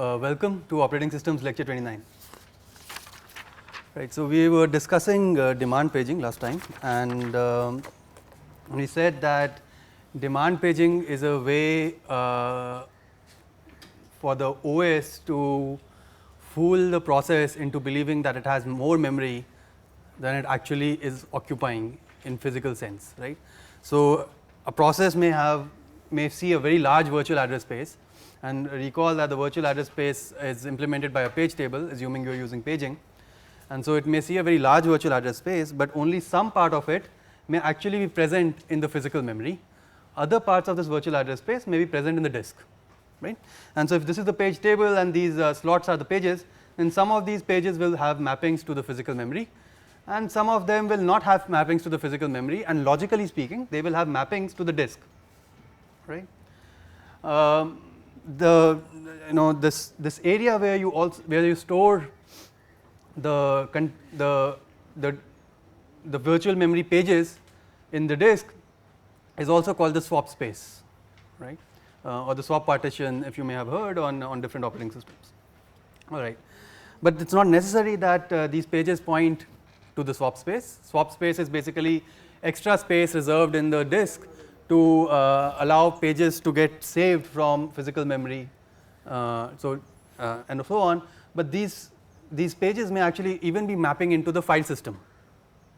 Welcome to Operating Systems Lecture 29. Right, so we were discussing demand paging last time, and we said that demand paging is a way for the OS to fool the process into believing that it has more memory than it actually is occupying in physical sense, right. So a process may see a very large virtual address space, and recall that the virtual address space is implemented by a page table, assuming you are using paging. And so it may see a very large virtual address space, but only some part of it may actually be present in the physical memory. Other parts of this virtual address space may be present in the disk, right. And so if this is the page table and these slots are the pages, then some of these pages will have mappings to the physical memory, and some of them will not have mappings to the physical memory, and logically speaking they will have mappings to the disk, right. This area where you store the virtual memory pages in the disk is also called the swap space, right, or the swap partition, if you may have heard on different operating systems. All right, but it's not necessary that these pages point to the swap space. Swap space is basically extra space reserved in the disk to allow pages to get saved from physical memory, and so on. But these pages may actually even be mapping into the file system,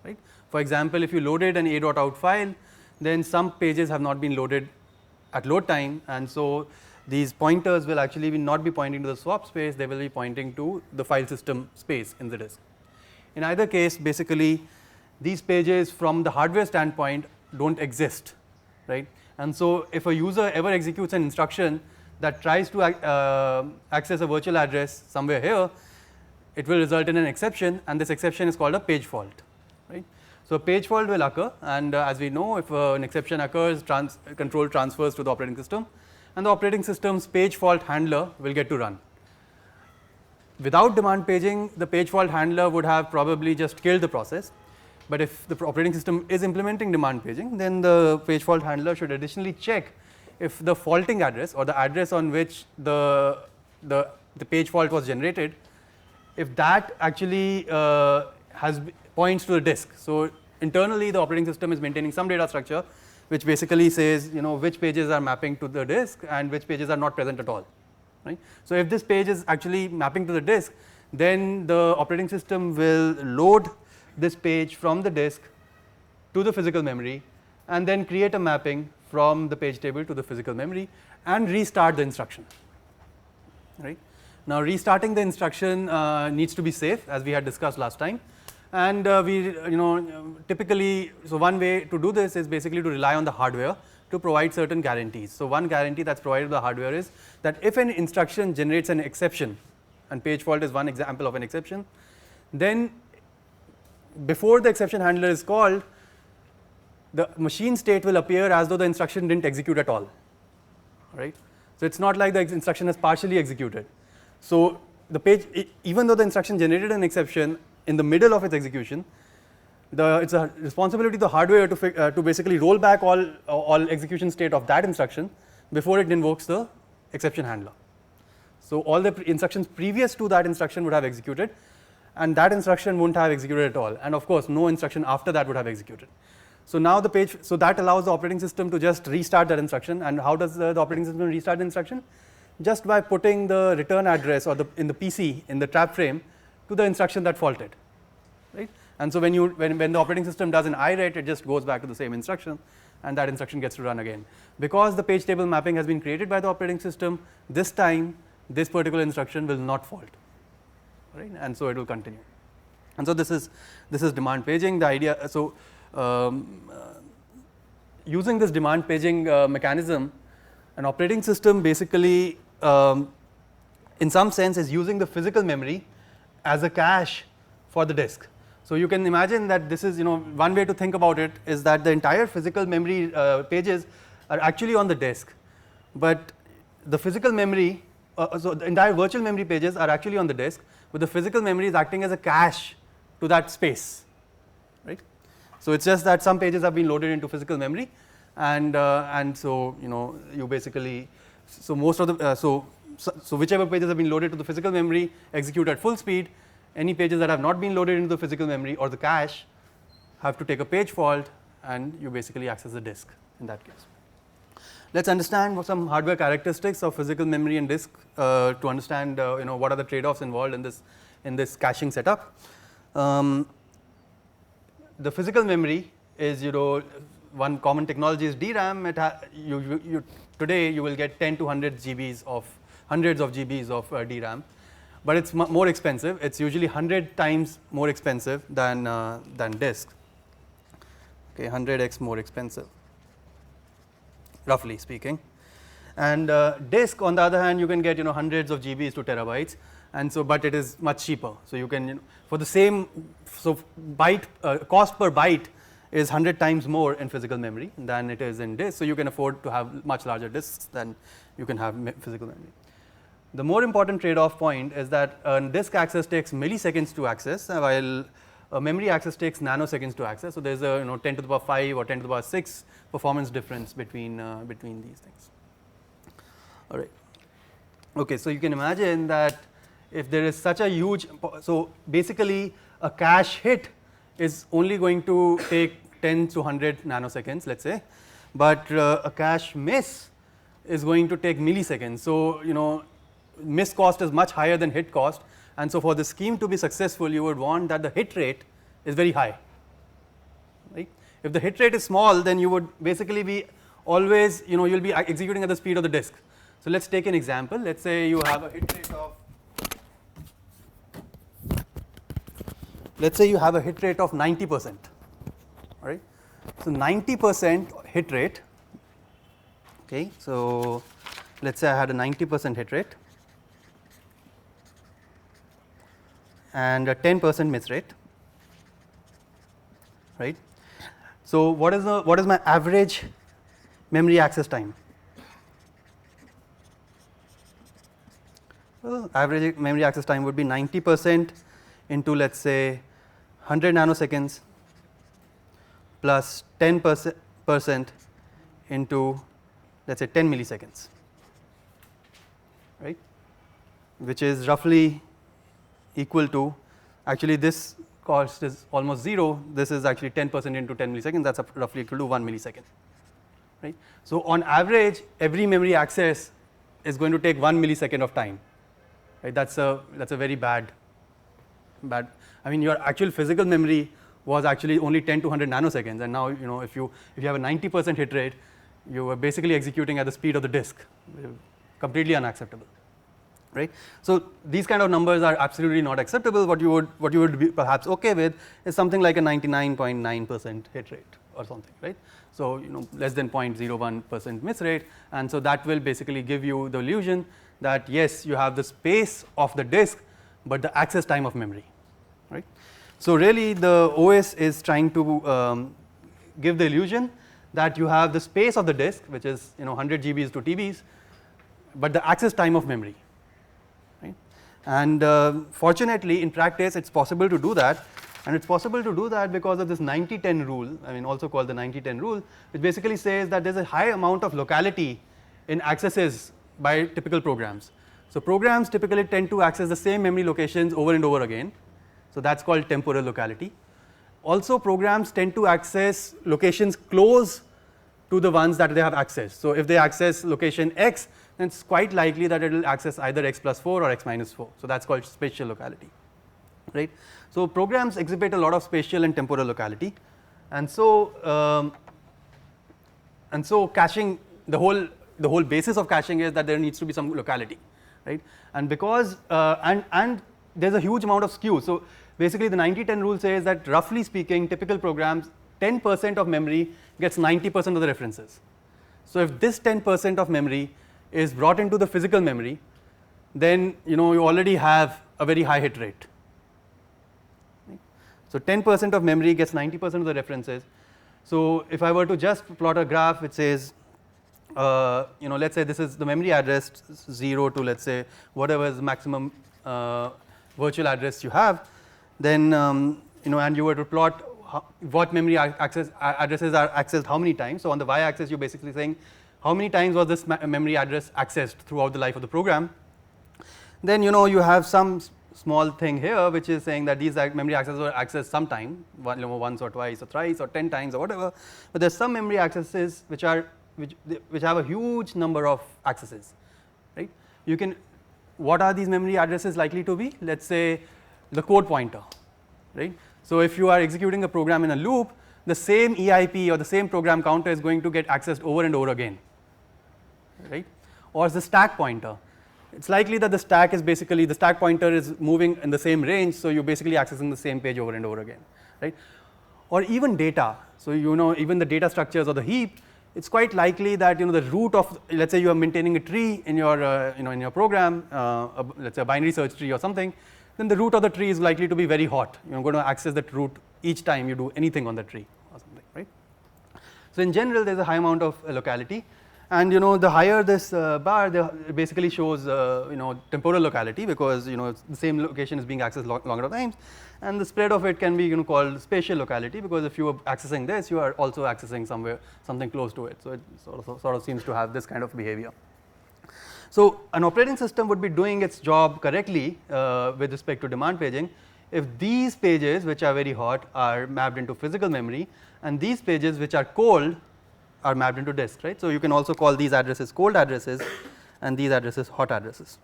right. For example, if you loaded an a.out file, then some pages have not been loaded at load time, and so these pointers will actually not be pointing to the swap space, they will be pointing to the file system space in the disk. In either case, basically these pages from the hardware standpoint don't exist, right. And so if a user ever executes an instruction that tries to access a virtual address somewhere here, it will result in an exception, and this exception is called a page fault, right. So a page fault will occur, and as we know, if an exception occurs, control transfers to the operating system, and the operating system's page fault handler will get to run. Without demand paging, the page fault handler would have probably just killed the process, but if the operating system is implementing demand paging, then the page fault handler should additionally check if the faulting address, or the address on which the page fault was generated, if that actually points to the disk. So internally the operating system is maintaining some data structure which basically says which pages are mapping to the disk and which pages are not present at all, right. So if this page is actually mapping to the disk, then the operating system will load this page from the disk to the physical memory, and then create a mapping from the page table to the physical memory and restart the instruction, right. Now restarting the instruction needs to be safe, as we had discussed last time, and we typically, so one way to do this is basically to rely on the hardware to provide certain guarantees. So one guarantee that's provided by the hardware is that if an instruction generates an exception, and page fault is one example of an exception, then before the exception handler is called, the machine state will appear as though the instruction didn't execute at all, right. So it's not like the instruction has partially executed. So the page, even though the instruction generated an exception in the middle of its execution, it's a responsibility of the hardware to basically roll back all execution state of that instruction before it invokes the exception handler. So all the instructions previous to that instruction would have executed, and that instruction wouldn't have executed at all, and of course no instruction after that would have executed. So now so that allows the operating system to just restart that instruction. And how does the operating system restart the instruction? Just by putting the return address, or in the PC, in the trap frame, to the instruction that faulted, right. And so when the operating system does an iwrite, it just goes back to the same instruction, and that instruction gets to run again. Because the page table mapping has been created by the operating system, this time this particular instruction will not fault, right, and so it will continue. And so this is demand paging. The idea, so using this demand paging mechanism, an operating system basically in some sense is using the physical memory as a cache for the disk. So you can imagine that this is, one way to think about it is that the entire physical memory pages are actually on the disk, but the physical memory, so the entire virtual memory pages are actually on the disk, but the physical memory is acting as a cache to that space, right. So it's just that some pages have been loaded into physical memory, and so you basically, so most of the so whichever pages have been loaded to the physical memory execute at full speed. Any pages that have not been loaded into the physical memory or the cache have to take a page fault, and you basically access the disk in that case. Let's understand some hardware characteristics of physical memory and disk to understand what are the trade-offs involved in this caching setup. The physical memory is one common technology is DRAM. Today you will get 10 to 100 GBs of hundreds of GBs of DRAM, but it's more expensive. It's usually 100 times more expensive than disk. Okay, 100x more expensive, roughly speaking. And disk, on the other hand, you can get hundreds of GBs to terabytes, and so but it is much cheaper. So you can for the same cost per byte is 100 times more in physical memory than it is in disk. So you can afford to have much larger disks than you can have physical memory. The more important trade-off point is that disk access takes milliseconds to access, while memory access takes nanoseconds to access. So there is a 10 to the power 5 or 10 to the power 6 performance difference between these things. All right. Okay, so you can imagine that if there is such a huge, so basically a cache hit is only going to take 10 to 100 nanoseconds, let's say, but a cache miss is going to take milliseconds. So miss cost is much higher than hit cost, and so for the scheme to be successful, you would want that the hit rate is very high. Right? If the hit rate is small, then you would basically be always you'll be executing at the speed of the disk. So let's take an example. Let's say you have a hit rate of 90%. All right. So 90% hit rate. Okay. So let's say I had a 90% hit rate and a 10% miss rate, right? So what is my average memory access time? Well, average memory access time would be 90% into, let's say, 100 nanoseconds plus 10% into, let's say, 10 milliseconds, right? Which is roughly equal to, actually this cost is almost 0, this is actually 10% into 10 milliseconds, that's roughly equal to 1 millisecond, right. So on average every memory access is going to take 1 millisecond of time, right. That's a very bad, I mean your actual physical memory was actually only 10 to 100 nanoseconds, and now if you have a 90% hit rate, you are basically executing at the speed of the disk, completely unacceptable. Right. So these kind of numbers are absolutely not acceptable. What you would be perhaps okay with is something like a 99.9% hit rate or something, right. So less than 0.01% miss rate, and so that will basically give you the illusion that yes, you have the space of the disk, but the access time of memory, right. So really the OS is trying to give the illusion that you have the space of the disk, which is 100 GBs to TBs, but the access time of memory. And fortunately in practice it's possible to do that, and it's possible to do that because of this 90-10 rule, I mean also called the 90-10 rule, which basically says that there is a high amount of locality in accesses by typical programs. So programs typically tend to access the same memory locations over and over again, so that's called temporal locality. Also programs tend to access locations close to the ones that they have accessed. So if they access location X, then it's quite likely that it will access either x plus 4 or x minus 4. So that's called spatial locality, right. So programs exhibit a lot of spatial and temporal locality, and so caching, the whole basis of caching is that there needs to be some locality, right. And because and there's a huge amount of skew. So basically the 90-10 rule says that roughly speaking typical programs 10% of memory gets 90% of the references. So if this 10% of memory is brought into the physical memory, then you already have a very high hit rate. Right. So 10% of memory gets 90% of the references. So if I were to just plot a graph which says let's say this is the memory address 0 to, let's say, whatever is the maximum virtual address you have, then and you were to plot what memory addresses are accessed how many times. So on the y axis you're basically saying how many times was this memory address accessed throughout the life of the program, then you have some small thing here which is saying that these memory accesses are accessed sometime, once or twice or thrice or 10 times or whatever, but there's some memory accesses which have a huge number of accesses, right? What are these memory addresses likely to be? Let's say the code pointer, right? So if you are executing a program in a loop, the same EIP or the same program counter is going to get accessed over and over again, right? Or the stack pointer. It's likely that the stack pointer is moving in the same range, so you're basically accessing the same page over and over again, right? Or even data. So even the data structures or the heap, it's quite likely that the root of, let's say you are maintaining a tree in your in your program, let's say a binary search tree or something, then the root of the tree is likely to be very hot. You're going to access that root each time you do anything on the tree or something, right? So in general, there's a high amount of locality. And the higher this bar, it basically shows temporal locality, because the same location is being accessed longer times, and the spread of it can be called spatial locality, because if you are accessing this, you are also accessing something close to it. So it sort of seems to have this kind of behavior. So an operating system would be doing its job correctly with respect to demand paging if these pages, which are very hot, are mapped into physical memory, and these pages, which are cold, are mapped into disk, right? So you can also call these addresses cold addresses and these addresses hot addresses,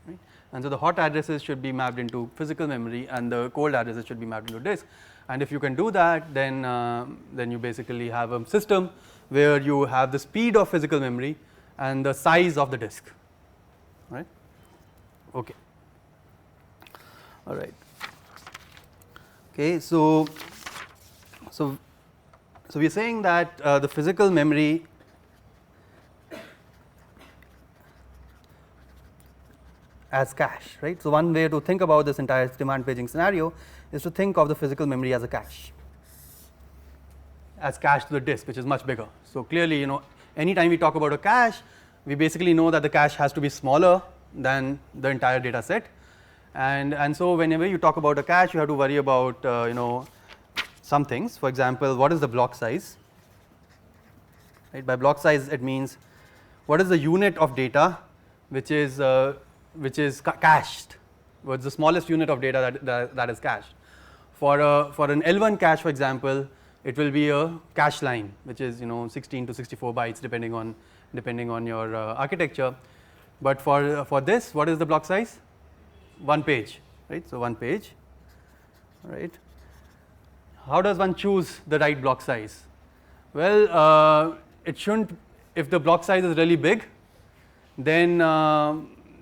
right? And so the hot addresses should be mapped into physical memory and the cold addresses should be mapped into disk. And if you can do that, then you basically have a system where you have the speed of physical memory and the size of the disk, right? Okay. All right. Okay. So we are saying that the physical memory as cache, right? So one way to think about this entire demand paging scenario is to think of the physical memory as a cache to the disk, which is much bigger. So clearly, anytime we talk about a cache, we basically know that the cache has to be smaller than the entire data set, and so whenever you talk about a cache, you have to worry about some things. For example, what is the block size? Right? By block size, it means what is the unit of data which is cached? What's the smallest unit of data that is cached? For an L1 cache, for example, it will be a cache line, which is 16 to 64 bytes depending on your architecture. But for this, what is the block size? 1 page, right? So 1 page, right? How does one choose the right block size? Well, it shouldn't. If the block size is really big, then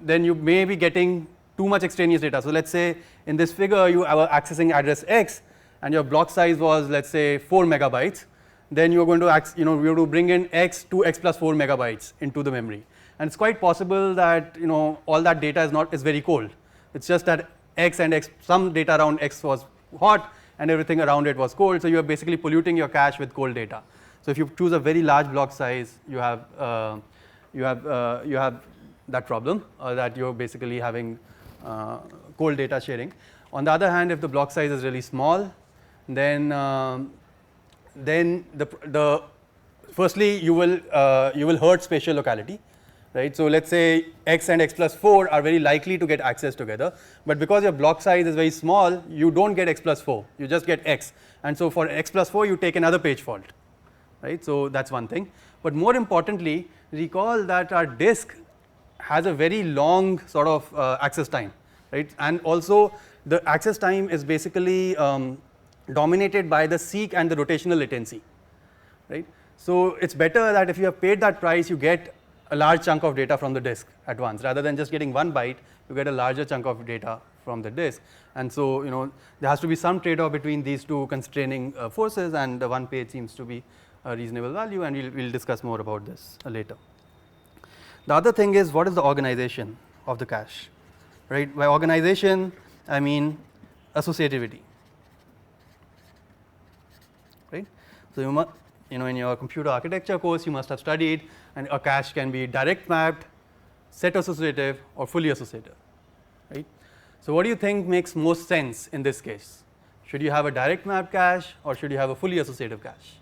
you may be getting too much extraneous data. So let's say in this figure you are accessing address X, and your block size was, let's say, 4 megabytes. Then you're going to you have to bring in X to X plus 4 megabytes into the memory, and it's quite possible that all that data is very cold. It's just that X and X, some data around X was hot, and everything around it was cold. So you are basically polluting your cache with cold data. So if you choose a very large block size, you have that problem, that you're basically having cold data sharing. On the other hand, if the block size is really small, then firstly you will hurt spatial locality, right? So let's say X and X plus 4 are very likely to get access together, but because your block size is very small, you don't get X plus 4, you just get X, and so for X plus 4 you take another page fault, right? So that's one thing. But more importantly, recall that our disk has a very long sort of access time, right? And also the access time is basically dominated by the seek and the rotational latency, right? So it's better that if you have paid that price, you get a large chunk of data from the disk at once, rather than just getting 1 byte, you get a larger chunk of data from the disk. And so there has to be some trade-off between these two constraining forces, and the 1 page seems to be a reasonable value, and we'll discuss more about this later. The other thing is, what is the organization of the cache, right? By organization, I mean associativity, right? So you must, in your computer architecture course, you must have studied, and a cache can be direct mapped, set associative, or fully associative, right? So what do you think makes most sense in this case? Should you have a direct map cache, or should you have a fully associative cache?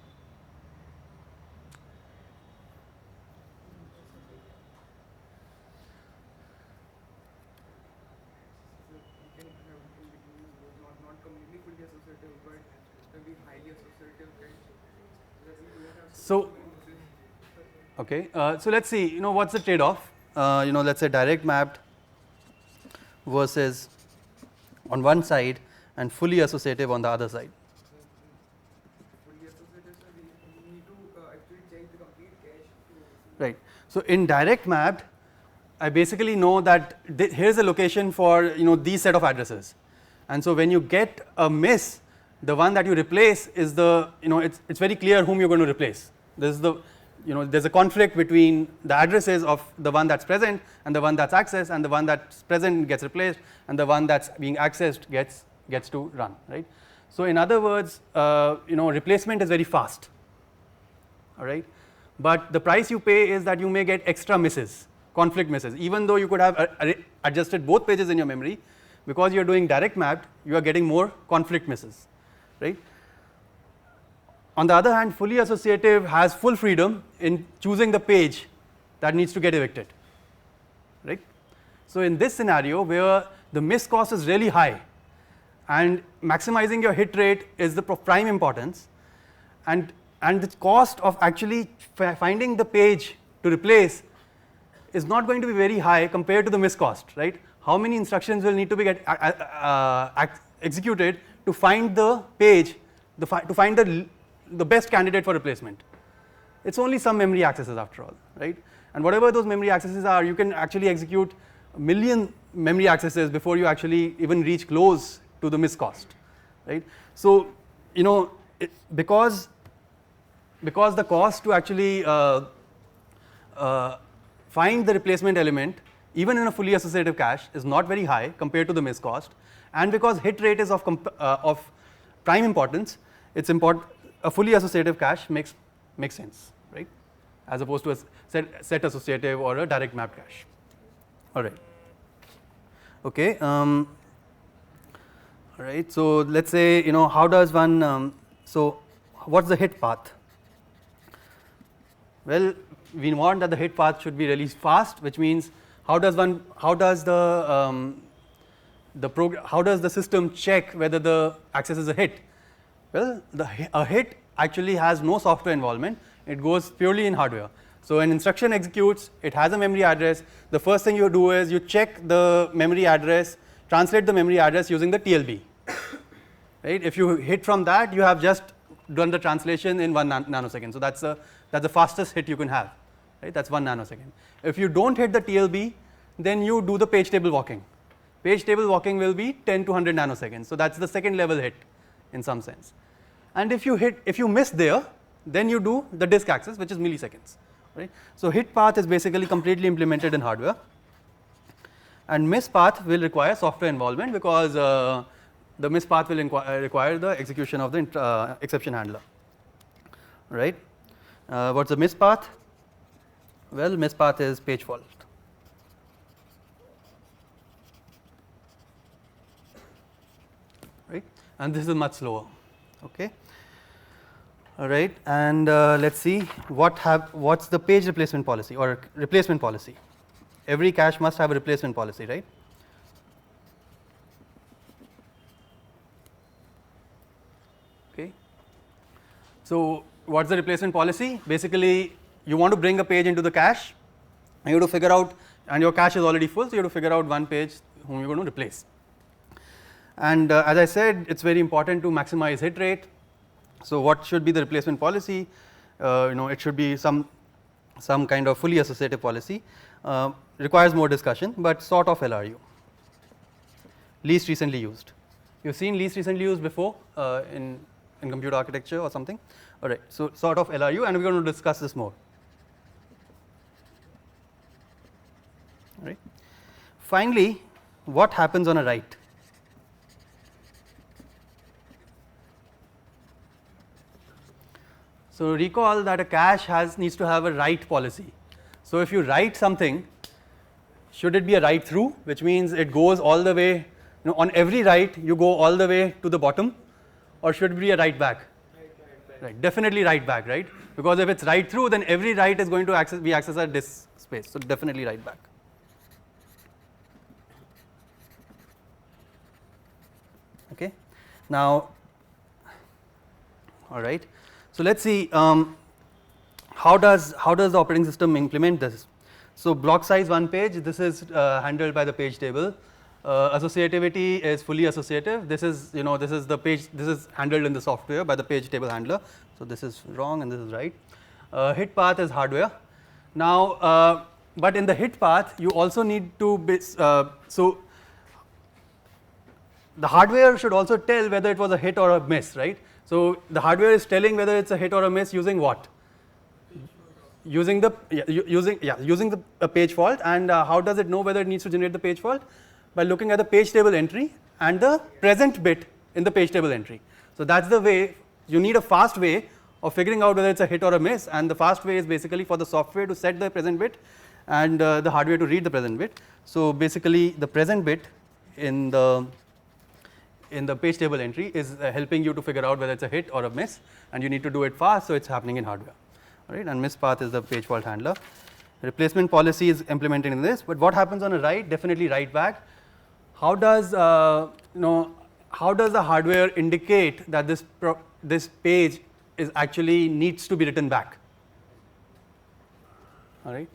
So, okay, so let's see, what's the trade-off? Let's say direct mapped versus on one side and fully associative on the other side. Fully associative, so we need to actually check the complete cache. Right. So in direct mapped, I basically know that here's a location for these set of addresses, and so when you get a miss, the one that you replace is the it's very clear whom you're going to replace. This is the there's a conflict between the addresses of the one that's present and the one that's accessed, and the one that's present gets replaced and the one that's being accessed gets to run, right. So in other words, replacement is very fast, all right, but the price you pay is that you may get extra misses, conflict misses, even though you could have adjusted both pages in your memory. Because you are doing direct mapped, you are getting more conflict misses, right. On the other hand, fully associative has full freedom in choosing the page that needs to get evicted, right. So in this scenario where the miss cost is really high and maximizing your hit rate is the prime importance, and the cost of actually finding the page to replace is not going to be very high compared to the miss cost, right. How many instructions will need to be executed to find the page, to find the best candidate for replacement? It's only some memory accesses after all, right. And whatever those memory accesses are, you can actually execute a million memory accesses before you actually even reach close to the miss cost, right. So because the cost to actually find the replacement element even in a fully associative cache is not very high compared to the miss cost, and because hit rate is of prime importance, it's important a fully associative cache makes sense, right, as opposed to a set associative or a direct map cache. All right. Okay. All right. So let's say how does one so what's the hit path? Well, we want that the hit path should be really fast, which means how does the system check whether the access is a hit? Well, a hit actually has no software involvement, it goes purely in hardware. So an instruction executes, it has a memory address, the first thing you do is you check the memory address, translate the memory address using the TLB, right. If you hit from that, you have just done the translation in 1 nanosecond, so that's the fastest hit you can have, right, that's 1 nanosecond. If you don't hit the TLB, then you do the page table walking. Page table walking will be 10 to 100 nanoseconds, so that's the second level hit in some sense. And if you miss there, then you do the disk access, which is milliseconds, right. So hit path is basically completely implemented in hardware, and miss path will require software involvement because the miss path will require the execution of the exception handler, right. What's the miss path? Well, miss path is page fault, right, and this is much slower. Okay. All right, and let's see what's the page replacement policy or replacement policy. Every cache must have a replacement policy, right. Okay. So what's the replacement policy? Basically, you want to bring a page into the cache, and you have to figure out, and your cache is already full, so you have to figure out one page whom you're going to replace. And as I said, it's very important to maximize hit rate. So what should be the replacement policy? It should be some kind of fully associative policy. Requires more discussion, but sort of LRU. Least recently used. You've seen least recently used before in computer architecture or something. All right. So sort of LRU, and we're going to discuss this more. All right. Finally, what happens on a write? So recall that a cache needs to have a write policy. So if you write something, should it be a write through, which means it goes all the way, on every write you go all the way to the bottom, or should it be a write back? Right, definitely write back, right? Because if it's write through, then every write is going to be accessed at disk space. So definitely write back. Okay. Now, all right. So let's see. how does the operating system implement this? So block size 1 page, this is handled by the page table. Associativity is fully associative. This is this is the page, this is handled in the software by the page table handler. So this is wrong and this is right. Hit path is hardware. Now, but in the hit path you also need to so the hardware should also tell whether it was a hit or a miss, right? So the hardware is telling whether it's a hit or a miss using what? Using the using the page fault. And how does it know whether it needs to generate the page fault? By looking at the page table entry and the present bit in the page table entry. So that's the way. You need a fast way of figuring out whether it's a hit or a miss, and the fast way is basically for the software to set the present bit and the hardware to read the present bit. So basically the present bit in the page table entry is helping you to figure out whether it's a hit or a miss, and you need to do it fast, so it's happening in hardware. Right, and miss path is the page fault handler. Replacement policy is implemented in this, but what happens on a write? Definitely write back. How does how does the hardware indicate that this page is actually needs to be written back? All right.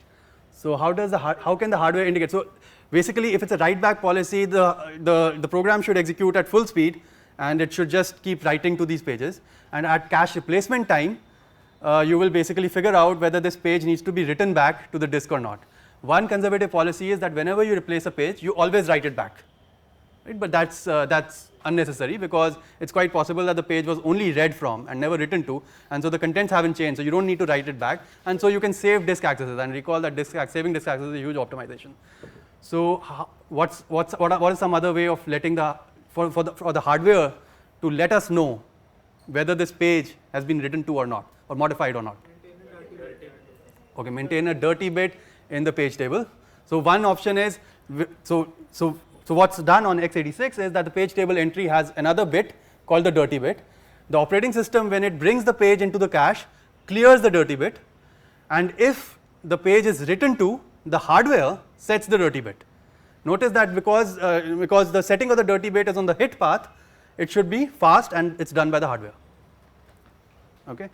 So how can the hardware indicate? So basically, if it's a write back policy, the program should execute at full speed, and it should just keep writing to these pages. And at cache replacement time, you will basically figure out whether this page needs to be written back to the disk or not. One conservative policy is that whenever you replace a page, you always write it back. Right? But that's unnecessary, because it's quite possible that the page was only read from and never written to, and so the contents haven't changed, so you don't need to write it back, and so you can save disk accesses. And recall that saving disk access is a huge optimization. So what is some other way of letting for the hardware to let us know whether this page has been written to or not, or modified or not? Okay, maintain a dirty bit in the page table. So one option is so what's done on x86 is that the page table entry has another bit called the dirty bit. The operating system, when it brings the page into the cache, clears the dirty bit, and if the page is written to, the hardware sets the dirty bit. Notice that because the setting of the dirty bit is on the hit path, it should be fast, and it's done by the hardware. Okay.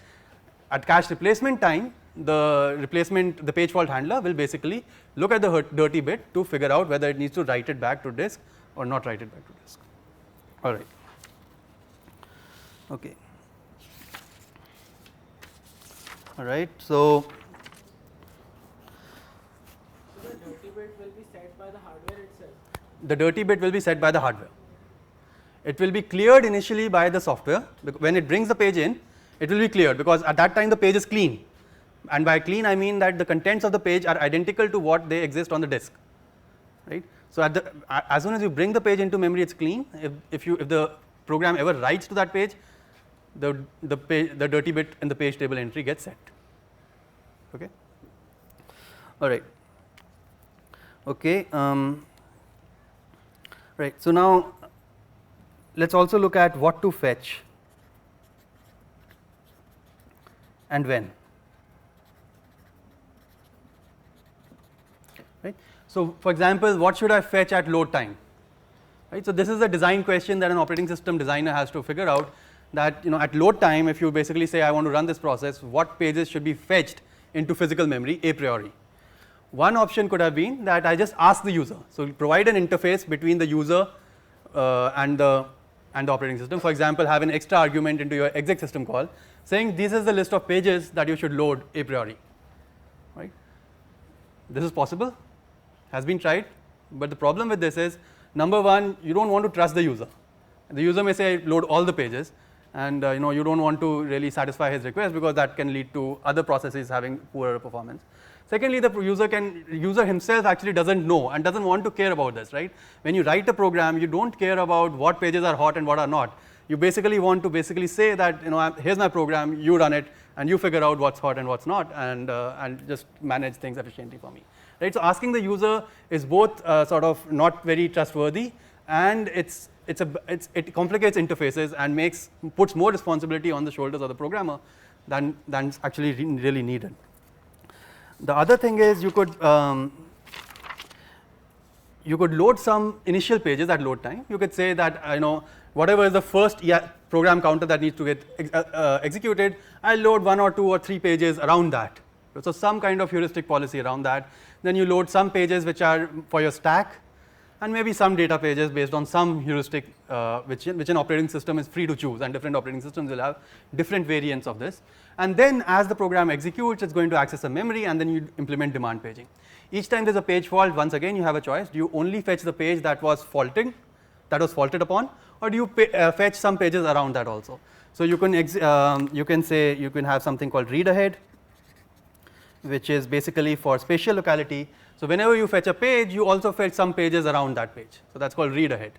At cache replacement time, the page fault handler will basically look at the dirty bit to figure out whether it needs to write it back to disk or not write it back to disk. All right. Okay. All right. So the dirty bit will be set by the hardware itself. The dirty bit will be set by the hardware. It will be cleared initially by the software. When it brings the page in, it will be cleared, because at that time the page is clean. And by clean, I mean that the contents of the page are identical to what they exist on the disk, right? So as soon as you bring the page into memory, it's clean. If the program ever writes to that page, the dirty bit in the page table entry gets set. Okay. All right. Okay. Right. So now let's also look at what to fetch and when. Right. So for example, what should I fetch at load time? Right. So this is a design question that an operating system designer has to figure out, that at load time, if you basically say I want to run this process, what pages should be fetched into physical memory a priori. One option could have been that I just ask the user. So provide an interface between the user and the operating system. For example, have an extra argument into your exec system call saying this is the list of pages that you should load a priori. Right. This is possible, has been tried, but the problem with this is, number one, you don't want to trust the user. The user may say load all the pages, and you don't want to really satisfy his request, because that can lead to other processes having poorer performance. Secondly, the user himself actually doesn't know and doesn't want to care about this, right? When you write a program, you don't care about what pages are hot and what are not. You basically want to say that here's my program, you run it, and you figure out what's hot and what's not, and just manage things efficiently for me. Right? So asking the user is both sort of not very trustworthy, and it complicates interfaces and puts more responsibility on the shoulders of the programmer than actually really needed. The other thing is, you could you could load some initial pages at load time. You could say that whatever is the first program counter that needs to get executed, I'll load 1 or 2 or 3 pages around that. So some kind of heuristic policy around that. Then you load some pages which are for your stack, and maybe some data pages based on some heuristic which an operating system is free to choose, and different operating systems will have different variants of this. And then as the program executes, it's going to access a memory, and then you implement demand paging. Each time there's a page fault, once again you have a choice. Do you only fetch the page that was faulted upon, or do you fetch some pages around that also? So you can say you can have something called read ahead, which is basically for spatial locality. So whenever you fetch a page, you also fetch some pages around that page. So that's called read ahead,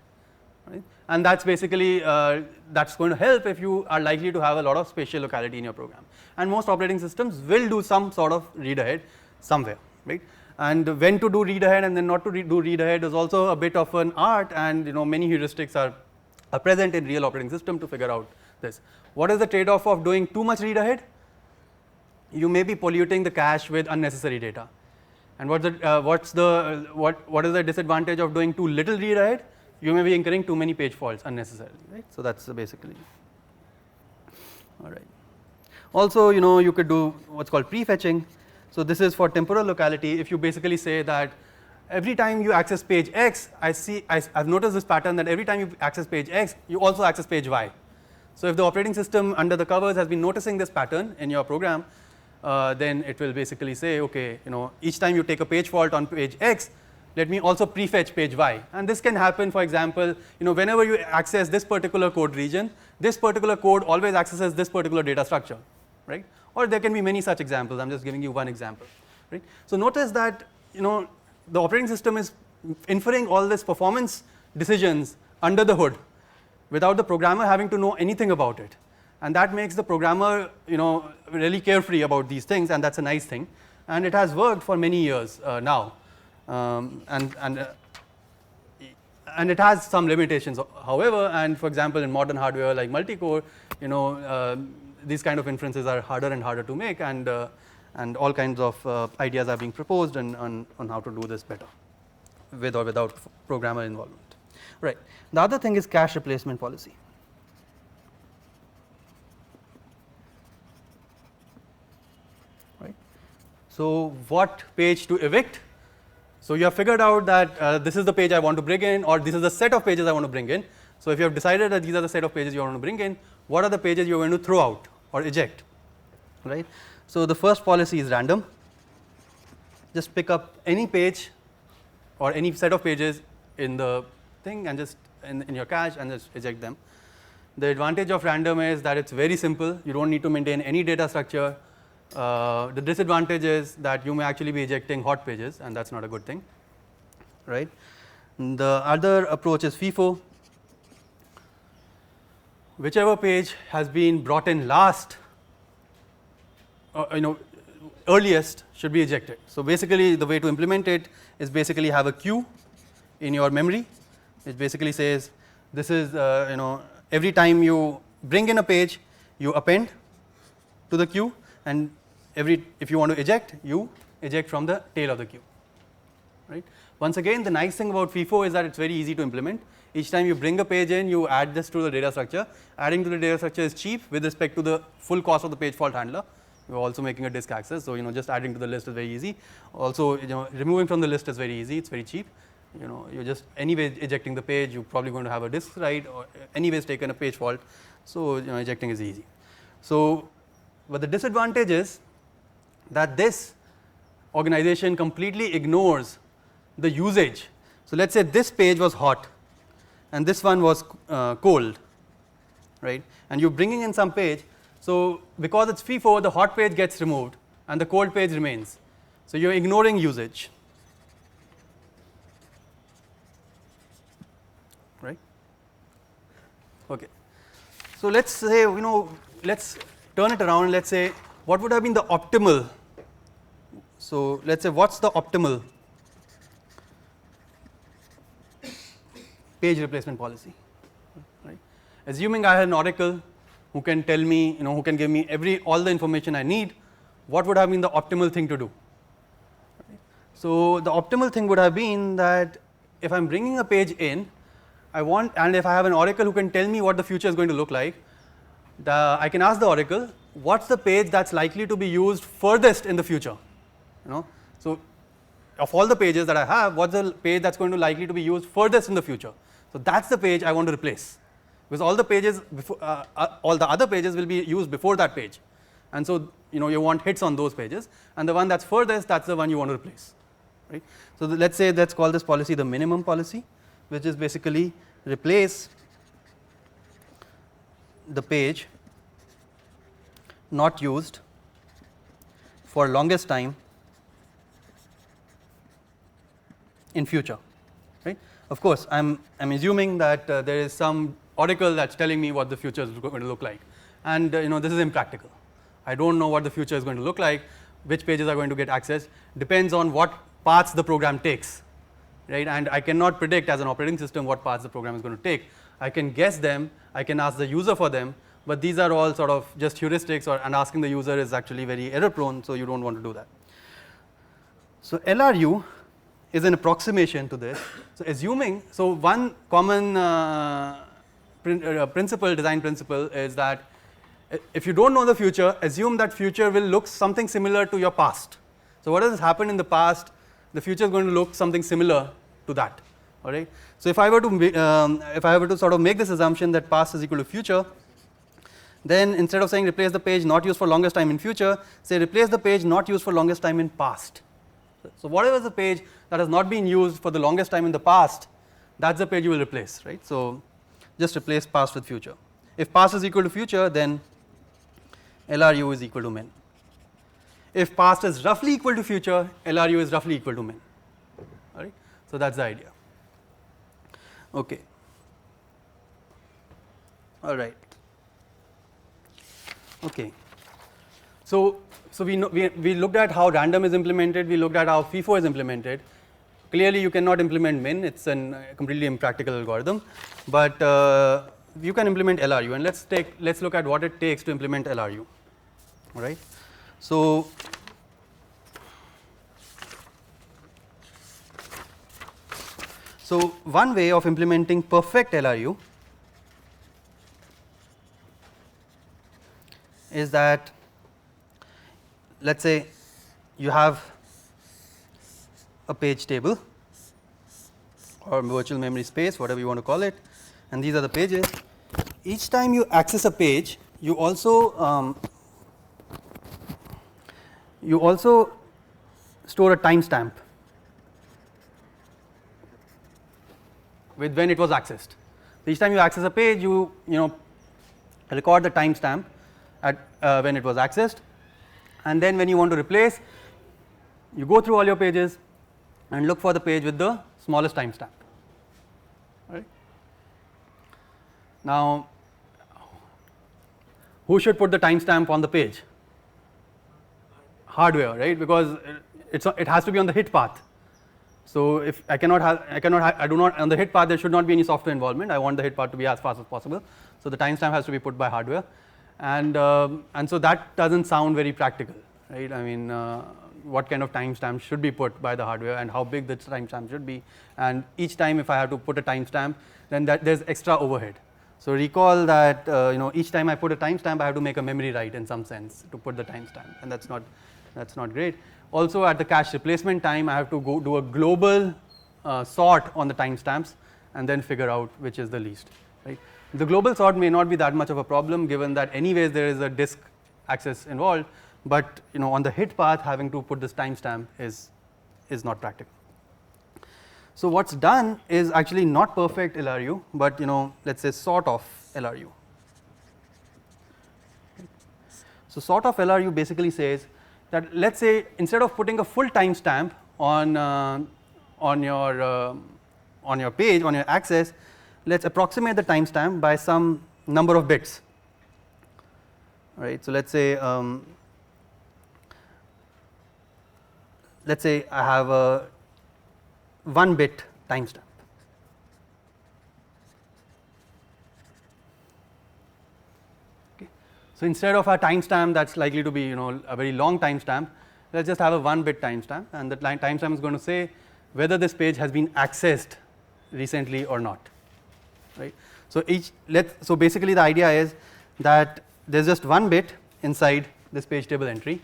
right? And that's basically that's going to help if you are likely to have a lot of spatial locality in your program. And most operating systems will do some sort of read ahead somewhere, right? And when to do read ahead and then not to do read ahead is also a bit of an art, and many heuristics are present in real operating system to figure out this. What is the trade-off of doing too much read ahead? You may be polluting the cache with unnecessary data. And what is the disadvantage of doing too little read ahead? You may be incurring too many page faults unnecessarily, right? So that's basically. All right. Also, you could do what's called prefetching. So this is for temporal locality. If you basically say that every time you access page X, I've noticed this pattern that every time you access page X, you also access page Y. So if the operating system under the covers has been noticing this pattern in your program, then it will basically say, okay, each time you take a page fault on page X, let me also prefetch page Y. And this can happen, for example, whenever you access this particular code region, this particular code always accesses this particular data structure, right? Or there can be many such examples. I'm just giving you one example, right? So notice that the operating system is inferring all this performance decisions under the hood without the programmer having to know anything about it. And that makes the programmer really carefree about these things, and that's a nice thing. And it has worked for many years now. And it has some limitations, however, and for example in modern hardware like multi-core, these kind of inferences are harder and harder to make, and all kinds of ideas are being proposed on how to do this better with or without programmer involvement. Right. The other thing is cache replacement policy. Right. So what page to evict? So you have figured out that this is the page I want to bring in, or this is the set of pages I want to bring in. So if you have decided that these are the set of pages you want to bring in, what are the pages you are going to throw out or eject, right? So the first policy is random. Just pick up any page or any set of pages in the thing and just in your cache and just eject them. The advantage of random is that it's very simple. You don't need to maintain any data structure. The disadvantage is that you may actually be ejecting hot pages, and that's not a good thing, right? The other approach is FIFO. Whichever page has been brought in last, earliest should be ejected. So basically the way to implement it is basically have a queue in your memory. It basically says this is every time you bring in a page, you append to the queue, and if you want to eject, you eject from the tail of the queue, right? Once again, the nice thing about FIFO is that it's very easy to implement. Each time you bring a page in, you add this to the data structure. Adding to the data structure is cheap with respect to the full cost of the page fault handler. You're also making a disk access, so just adding to the list is very easy. Also, removing from the list is very easy. It's very cheap. You're just anyway ejecting the page. You're probably going to have a disk write, or anyways taken a page fault. So ejecting is easy. So, but the disadvantage is that this organization completely ignores the usage. So let's say this page was hot and this one was cold, right? And you're bringing in some page. So because it's FIFO, the hot page gets removed and the cold page remains. So you're ignoring usage, right? Okay. So let's say, let's turn it around. Let's say what would have been the optimal. So let's say what's the optimal page replacement policy, right? Assuming I had an oracle who can tell me, who can give me all the information I need, what would have been the optimal thing to do? Right? So the optimal thing would have been that if I'm bringing a page in, and if I have an oracle who can tell me what the future is going to look like, I can ask the oracle, what's the page that's likely to be used furthest in the future? So of all the pages that I have, what's the page that's going to likely to be used furthest in the future? So that's the page I want to replace, because all the pages all the other pages will be used before that page, and so you want hits on those pages, and the one that's furthest, that's the one you want to replace, right? So let's say, let's call this policy the minimum policy, which is basically replace the page not used for longest time in future, right? Of course, I'm assuming that there is some oracle that's telling me what the future is going to look like, and this is impractical. I don't know what the future is going to look like, which pages are going to get accessed, depends on what paths the program takes, right? And I cannot predict as an operating system what paths the program is going to take. I can guess them, I can ask the user for them, but these are all sort of just heuristics, and asking the user is actually very error prone, so you don't want to do that. So LRU is an approximation to this. So one common design principle is that if you don't know the future, assume that future will look something similar to your past. So what has happened in the past, the future is going to look something similar to that. All right. So if I were to sort of make this assumption that past is equal to future, then instead of saying replace the page not used for longest time in future, say replace the page not used for longest time in past. So whatever is the page that has not been used for the longest time in the past, that's the page you will replace, right? So just replace past with future. If past is equal to future, then LRU is equal to min. If past is roughly equal to future, LRU is roughly equal to min. All right. So that's the idea. Okay. All right. Okay. So we looked at how random is implemented. We looked at how FIFO is implemented. Clearly, you cannot implement min. It's a completely impractical algorithm. But you can implement LRU, and let's look at what it takes to implement LRU. All right. So one way of implementing perfect LRU is that, let's say you have a page table or virtual memory space, whatever you want to call it, and these are the pages. Each time you access a page, you also store a timestamp with when it was accessed. Each time you access a page, you record the timestamp at when it was accessed, and then when you want to replace, you go through all your pages and look for the page with the smallest timestamp. Right? Now, who should put the timestamp on the page? Hardware, right? Because it has to be on the hit path. So if I do not on the hit path, there should not be any software involvement. I want the hit path to be as fast as possible. So the timestamp has to be put by hardware, and so that doesn't sound very practical, right? I mean, what kind of timestamp should be put by the hardware, and how big the timestamp should be, and each time if I have to put a timestamp, then there's extra overhead. So recall that each time I put a timestamp, I have to make a memory write in some sense to put the timestamp, and that's not great. Also, at the cache replacement time, I have to go do a global sort on the timestamps and then figure out which is the least. Right? The global sort may not be that much of a problem, given that anyways there is a disk access involved, but on the hit path, having to put this timestamp is not practical. So what's done is actually not perfect LRU, but let's say sort of LRU. So sort of LRU basically says that, let's say instead of putting a full timestamp on your page, on your access, let's approximate the timestamp by some number of bits. All right. So let's say I have a 1-bit timestamp. Okay. So instead of a timestamp that's likely to be a very long timestamp, let's just have a 1-bit timestamp, and the timestamp is going to say whether this page has been accessed recently or not, right. So so basically the idea is that there is just one bit inside this page table entry.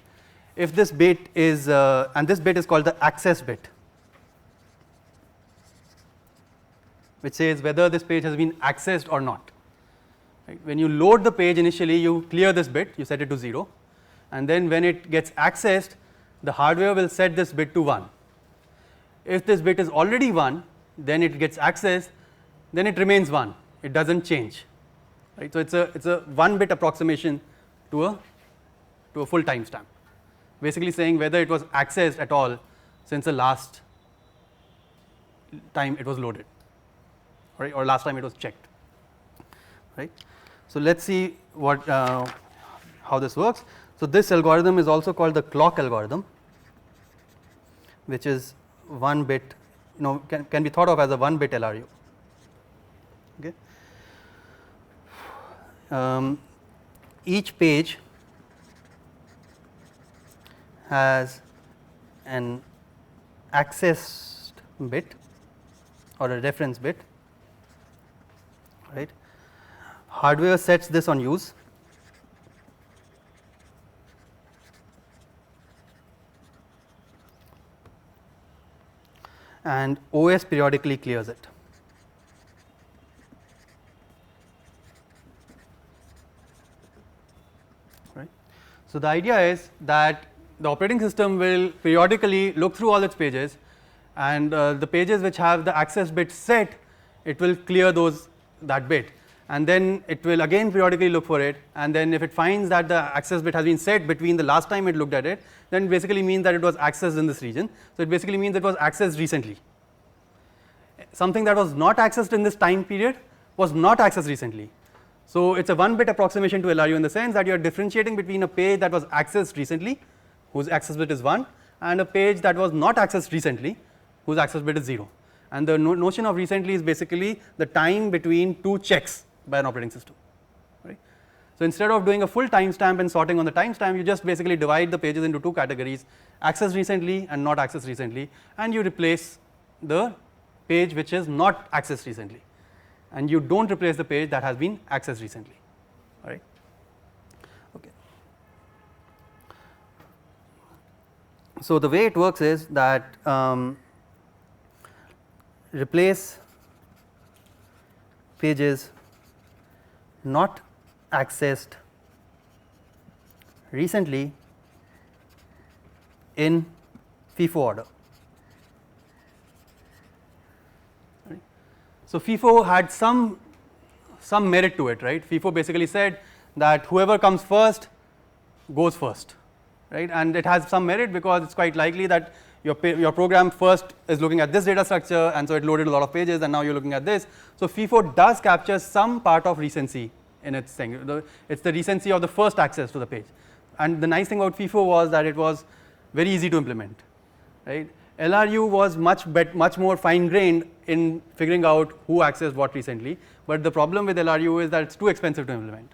If this bit is and this bit is called the access bit, which says whether this page has been accessed or not. Right. When you load the page initially, you clear this bit, you set it to 0, and then when it gets accessed, the hardware will set this bit to 1. If this bit is already 1, then it gets accessed, then it remains 1, it does not change, right. So it's a 1 bit approximation to a full timestamp, basically saying whether it was accessed at all since the last time it was loaded, right, or last time it was checked, right. So let's see what how this works. So this algorithm is also called the clock algorithm, which is 1 bit, can be thought of as a 1 bit LRU. Okay. Each page has an accessed bit or a reference bit, right. Hardware sets this on use, and OS periodically clears it. Right. So the idea is that the operating system will periodically look through all its pages, and the pages which have the access bit set, it will clear that bit, and then it will again periodically look for it, and then if it finds that the access bit has been set between the last time it looked at it, then it basically means that it was accessed in this region. So it basically means it was accessed recently. Something that was not accessed in this time period was not accessed recently. So it's a 1 bit approximation to LRU in the sense that you are differentiating between a page that was accessed recently, whose access bit is 1, and a page that was not accessed recently, whose access bit is 0. And the notion of recently is basically the time between two checks by an operating system, right. So instead of doing a full timestamp and sorting on the timestamp, you just basically divide the pages into two categories, accessed recently and not accessed recently, and you replace the page which is not accessed recently, and you do not replace the page that has been accessed recently, all right. Okay. So the way it works is that replace pages not accessed recently in FIFO order. Right. So FIFO had some merit to it, right. FIFO basically said that whoever comes first goes first, right, and it has some merit because it's quite likely that your program first is looking at this data structure, and so it loaded a lot of pages, and now you're looking at this. So FIFO does capture some part of recency in its thing. It's the recency of the first access to the page, and the nice thing about FIFO was that it was very easy to implement, right. LRU was much more fine grained in figuring out who accessed what recently, but the problem with LRU is that it's too expensive to implement.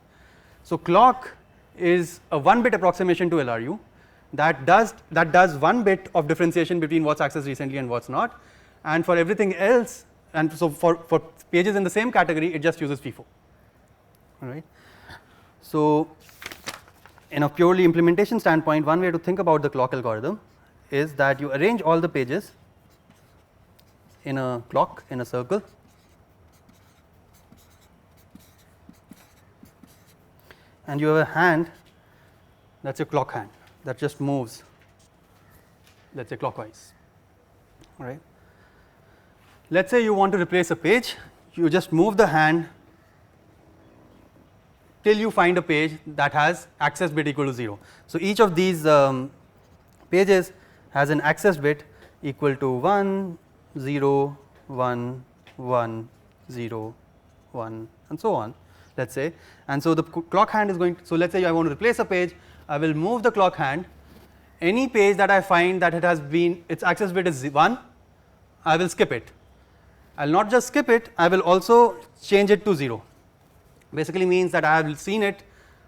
So clock is a 1 bit approximation to LRU that does 1 bit of differentiation between what's accessed recently and what's not, and for everything else, and so for pages in the same category, it just uses FIFO, all right. So in a purely implementation standpoint, one way to think about the clock algorithm is that you arrange all the pages in a clock, in a circle, and you have a hand, that's your clock hand, that just moves, let's say clockwise, all right. Let's say you want to replace a page, you just move the hand till you find a page that has access bit equal to 0. So each of these pages has an access bit equal to 1, 0, 1, 1, 0, 1, and so on, let's say. And so the clock hand is going to, so let's say I want to replace a page, I will move the clock hand, any page that I find that it has been, its access bit is 1, I will skip it. I will not just skip it, I will also change it to 0. Basically means that I have seen it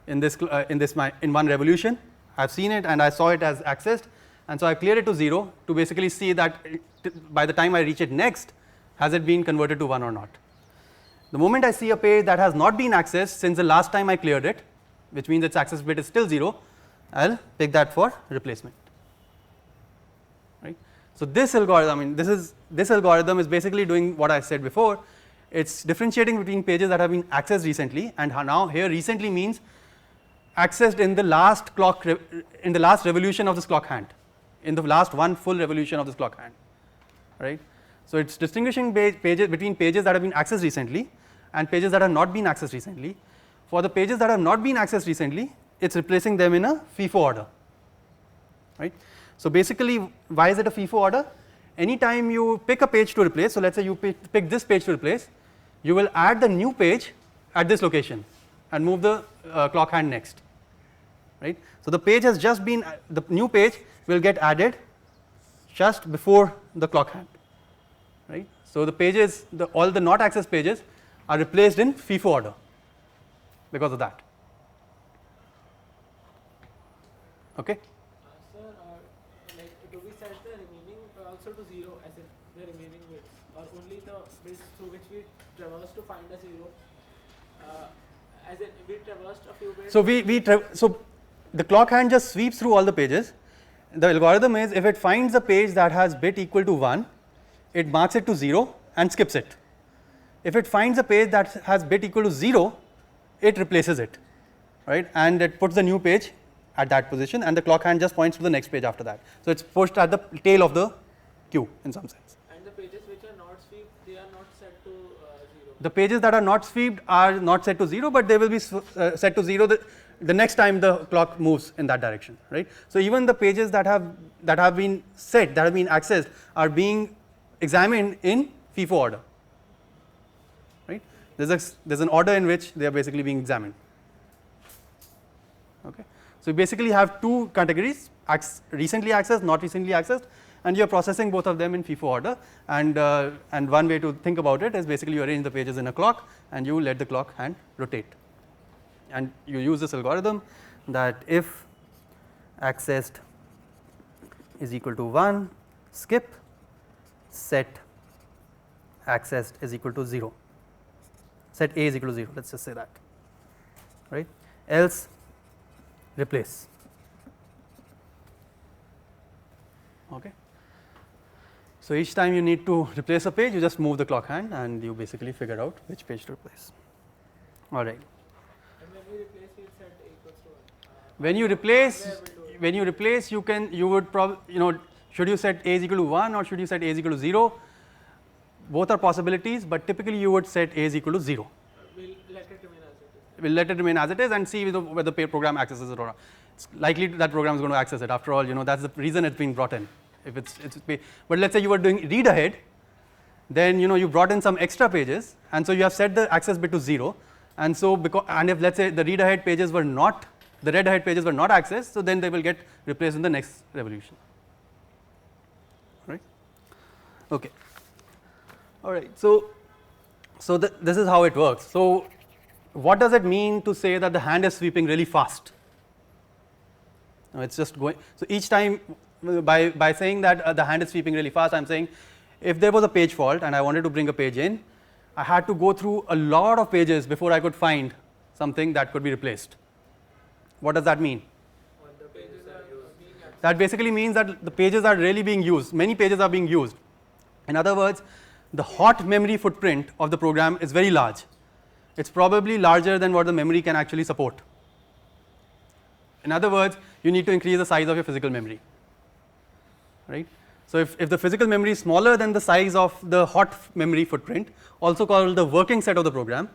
in one revolution, I have seen it and I saw it as accessed, and so I clear it to 0 to basically see that by the time I reach it next, has it been converted to 1 or not. The moment I see a page that has not been accessed since the last time I cleared it, which means its access bit is still 0, I'll pick that for replacement. Right. So this algorithm, I mean this algorithm is basically doing what I said before. It's differentiating between pages that have been accessed recently, and now here recently means accessed in the last in the last revolution of this clock hand, in the last one full revolution of this clock hand, right. So it's distinguishing pages between pages that have been accessed recently and pages that have not been accessed recently. For the pages that have not been accessed recently, it's replacing them in a FIFO order, right. So basically, why is it a FIFO order? Anytime you pick a page to replace, so let's say you pick this page to replace, you will add the new page at this location and move the clock hand next, right. So the page has just been, the new page will get added just before the clock hand, right. So the pages, all the not accessed pages are replaced in FIFO order because of that. Okay. Sir, like do we set the remaining also to 0 as in the remaining bits, or only the bits through which we traverse to find a 0? As in we traversed a few bits. So the clock hand just sweeps through all the pages. The algorithm is, if it finds a page that has bit equal to 1, it marks it to 0 and skips it. If it finds a page that has bit equal to 0, it replaces it, right, and it puts the new page at that position, and the clock hand just points to the next page after that. So it's pushed at the tail of the queue in some sense. And the pages which are not swept, they are not set to 0. The pages that are not swept are not set to 0, but they will be set to 0 the next time the clock moves in that direction, right. So even the pages that have been set, that have been accessed, are being examined in FIFO order, right. There's an order in which they are basically being examined. Okay. So you basically have two categories: recently accessed, not recently accessed, and you are processing both of them in FIFO order. And one way to think about it is basically you arrange the pages in a clock and you let the clock hand rotate. And you use this algorithm that if accessed is equal to 1, skip, set accessed is equal to 0, set A is equal to 0, let's just say that, right, else replace. Okay. So each time you need to replace a page, you just move the clock hand and you basically figure out which page to replace. All right. And when we replace, we set A equals to 1. When you replace, you would probably, should you set A is equal to 1 or should you set A is equal to 0? Both are possibilities, but typically you would set A is equal to 0. We'll let it remain as it is. We'll let it remain as it is and see whether the program accesses it or not. It's likely that program is going to access it. After all, that's the reason it's being brought in. If it's but let's say you were doing read ahead, then you brought in some extra pages, and so you have set the access bit to 0, and so if let's say the read ahead pages were not, the read ahead pages were not accessed, so then they will get replaced in the next revolution. Right? Okay. All right. So this is how it works. So what does it mean to say that the hand is sweeping really fast? It's just going. So each time, by saying that the hand is sweeping really fast, I'm saying if there was a page fault and I wanted to bring a page in, I had to go through a lot of pages before I could find something that could be replaced. What does that mean? The pages are being accessed. That basically means that the pages are really being used. Many pages are being used. In other words, the hot memory footprint of the program is very large. It's probably larger than what the memory can actually support. In other words, you need to increase the size of your physical memory, right? So if the physical memory is smaller than the size of the hot memory footprint, also called the working set of the program,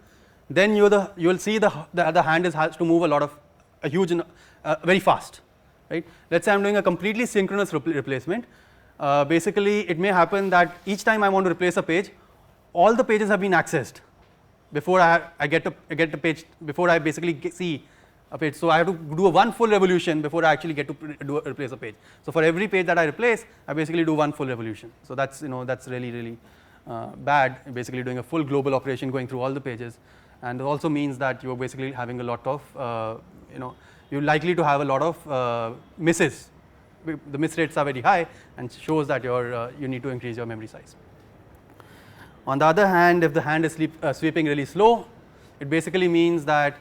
then you will see the hand has to move very fast, right? Let's say I'm doing a completely synchronous replacement. Basically, it may happen that each time I want to replace a page, all the pages have been accessed before I get a page, before I basically see a page. So I have to do one full revolution before I actually get to replace a page. So for every page that I replace, I basically do one full revolution. So that's that's really bad. Basically doing a full global operation going through all the pages, and it also means that you are basically having a lot of you're likely to have a lot of misses. The miss rates are very high and shows that you need to increase your memory size. On the other hand, if the hand is sweeping really slow, it basically means that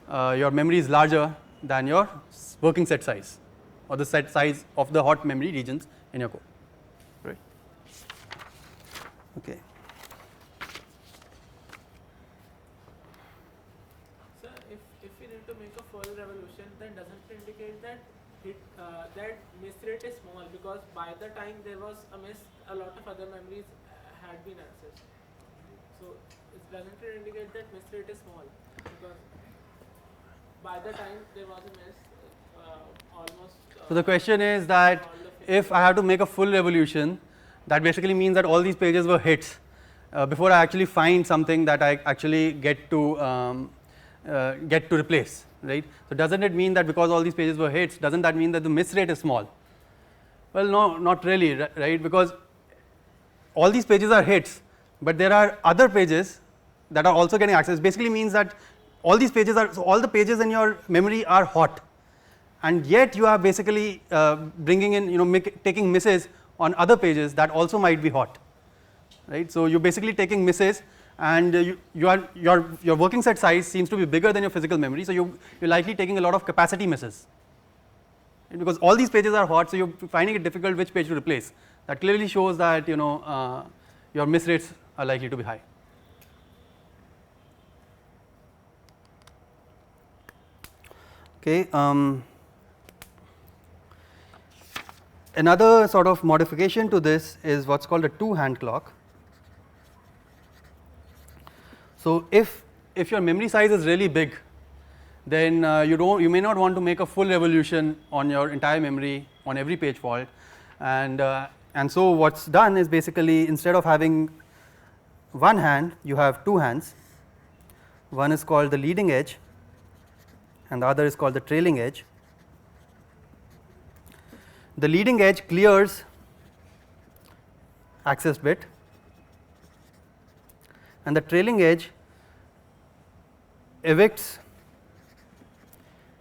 your memory is larger than your working set size, or the set size of the hot memory regions in your code, right? Okay. So if we need to make a full revolution, then doesn't it indicate that that miss rate is small, because by the time there was a miss, a lot of other memories had been accessed. So doesn't it indicate that miss rate is small, because by the time there was a miss, almost. So the question is that if I have to make a full revolution, that basically means that all these pages were hits before I actually find something that I actually get to replace, right? So doesn't it mean that because all these pages were hits, doesn't that mean that the miss rate is small? Well, no, not really, right? Because all these pages are hits, but there are other pages that are also getting access. Basically means that all these pages are, so all the pages in your memory are hot, and yet you are basically bringing in, taking misses on other pages that also might be hot, right? So you're basically taking misses, and your working set size seems to be bigger than your physical memory, so you're likely taking a lot of capacity misses, right? Because all these pages are hot, so you're finding it difficult which page to replace. That clearly shows that your miss rates are likely to be high. Okay. Another sort of modification to this is what's called a two-hand clock. So if your memory size is really big, then you may not want to make a full revolution on your entire memory on every page fault, and so what's done is basically instead of having one hand, you have two hands. One is called the leading edge, and the other is called the trailing edge. The leading edge clears access bit, and the trailing edge evicts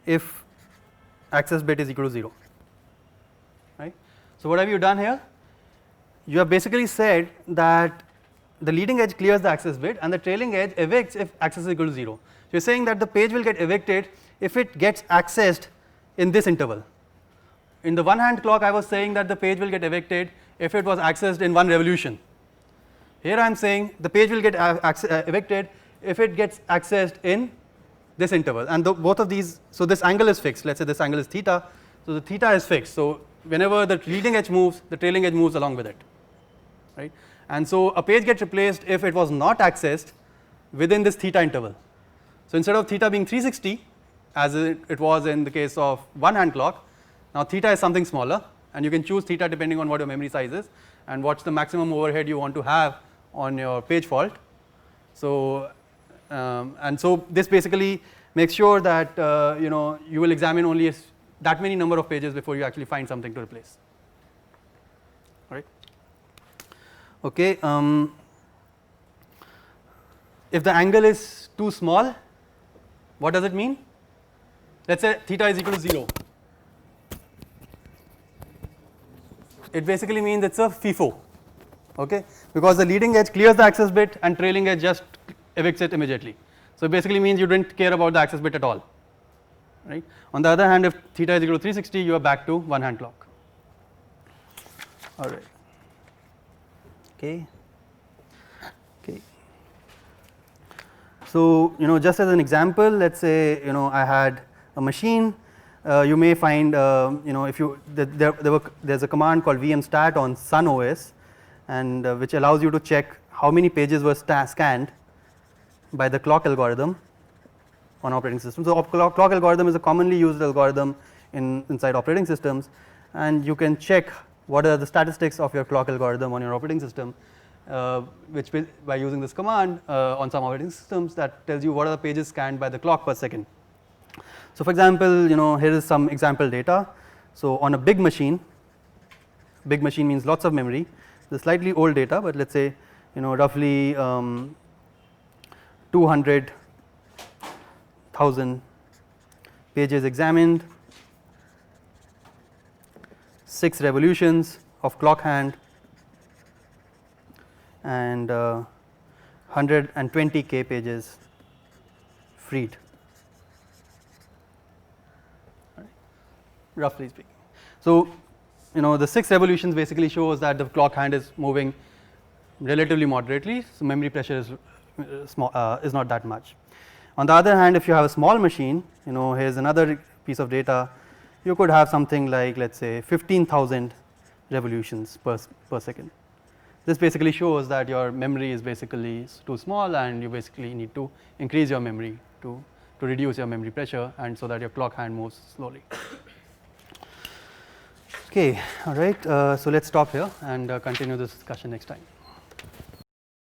if access bit is equal to 0, right? So what have you done here? You have basically said that the leading edge clears the access bit and the trailing edge evicts if access is equal to 0. So you are saying that the page will get evicted if it gets accessed in this interval. In the one hand clock, I was saying that the page will get evicted if it was accessed in one revolution. Here I am saying the page will get evicted if it gets accessed in this interval, and both of these, so this angle is fixed. Let's say this angle is theta, so the theta is fixed. So whenever the leading edge moves, the trailing edge moves along with it, right? And so a page gets replaced if it was not accessed within this theta interval. So instead of theta being 360, as it was in the case of one hand clock, now theta is something smaller, and you can choose theta depending on what your memory size is and what's the maximum overhead you want to have on your page fault. So and so this basically makes sure that you will examine only that many number of pages before you actually find something to replace. All right. Okay. If the angle is too small, what does it mean? Let's say theta is equal to 0. It basically means it's a FIFO, okay, because the leading edge clears the access bit and trailing edge just evicts it immediately. So it basically means you didn't care about the access bit at all, right? On the other hand, if theta is equal to 360, you are back to one hand clock. All right. Okay. So just as an example, let's say I had a machine. You may find if you there's a command called vmstat on Sun OS, and which allows you to check how many pages were scanned by the clock algorithm on operating systems. So clock algorithm is a commonly used algorithm inside operating systems, and you can check what are the statistics of your clock algorithm on your operating system, which by using this command on some operating systems that tells you what are the pages scanned by the clock per second. So for example, here is some example data. So on a big machine means lots of memory. The slightly old data, but let's say roughly 200,000 pages examined, 6 revolutions of clock hand, and 120k pages freed, right, roughly speaking. So, the 6 revolutions basically shows that the clock hand is moving relatively moderately, so memory pressure is is not that much. On the other hand, if you have a small machine, here's another piece of data, you could have something like, let's say, 15,000 revolutions per second. This basically shows that your memory is basically too small, and you basically need to increase your memory to reduce your memory pressure, and so that your clock hand moves slowly. Okay, all right. So let's stop here and continue this discussion next time.